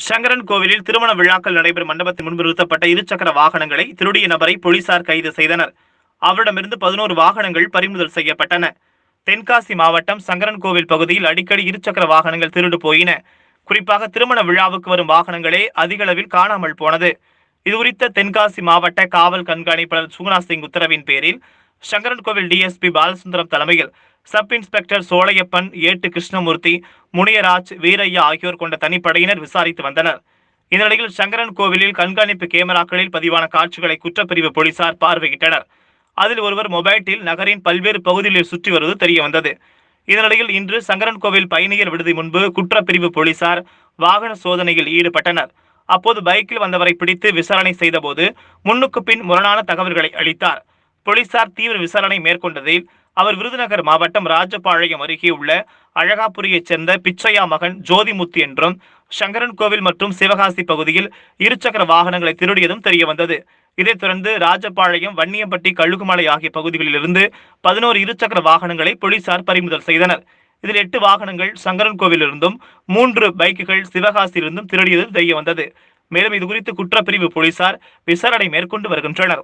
சங்கரன் கோவிலில் திருமண விழாக்கள் நடைபெறும் மண்டபத்தின் முன்பு நிறுத்தப்பட்ட இருசக்கர வாகனங்களை திருடிய நபரை போலீசார் கைது செய்தனர். அவரிடமிருந்து 11 வாகனங்கள் பறிமுதல் செய்யப்பட்டன. தென்காசி மாவட்டம் சங்கரன் கோவில் பகுதியில் அடிக்கடி இருசக்கர வாகனங்கள் திருடு போயின. குறிப்பாக திருமண விழாவுக்கு வரும் வாகனங்களே அதிக அளவில் காணாமல் போனது. இதுகுறித்த தென்காசி மாவட்ட காவல் கண்காணிப்பாளர் சுகுணா சிங் உத்தரவின் பேரில் சங்கரன் கோவில் டிஎஸ்பி பாலசுந்தரம் தலைமையில் சப் இன்ஸ்பெக்டர் சோழையப்பன், ஏட்டு கிருஷ்ணமூர்த்தி, முனியராஜ், வீரையா ஆகியோர் கொண்ட தனிப்படையினர் விசாரித்து வந்தனர். இந்த நிலையில் சங்கரன் கோவிலில் கண்காணிப்பு கேமராக்களில் பதிவான காட்சிகளை குற்றப்பிரிவு போலீசார் பார்வையிட்டனர். அதில் ஒருவர் மொபைலில் நகரின் பல்வேறு பகுதிகளில் சுற்றி வருவது தெரியவந்தது. இதனிடையில் இன்று சங்கரன் கோவில் பயணியர் விடுதி முன்பு குற்றப்பிரிவு போலீசார் வாகன சோதனையில் ஈடுபட்டனர். அப்போது பைக்கில் வந்தவரை பிடித்து விசாரணை செய்தபோது முன்னுக்கு பின் முரணான தகவல்களை அளித்தார். போலீசார் தீவிர விசாரணை மேற்கொண்டதில் அவர் விருதுநகர் மாவட்டம் ராஜபாளையம் அருகே உள்ள அழகாபுரியைச் சேர்ந்த பிச்சையா மகன் ஜோதிமுத்து என்றும், சங்கரன் கோவில் மற்றும் சிவகாசி பகுதியில் இருசக்கர வாகனங்களை திருடியதும் தெரியவந்தது. இதைத் தொடர்ந்து ராஜபாளையம், வன்னியம்பட்டி, கழுகுமலை ஆகிய பகுதிகளில் இருந்து 11 இருசக்கர வாகனங்களை போலீசார் பறிமுதல் செய்தனர். இதில் 8 வாகனங்கள் சங்கரன் கோவிலிருந்தும் 3 பைக்குகள் சிவகாசியிலிருந்தும் திருடியது தெரியவந்தது. மேலும் இதுகுறித்து குற்றப்பிரிவு போலீசார் விசாரணை மேற்கொண்டு வருகின்றனர்.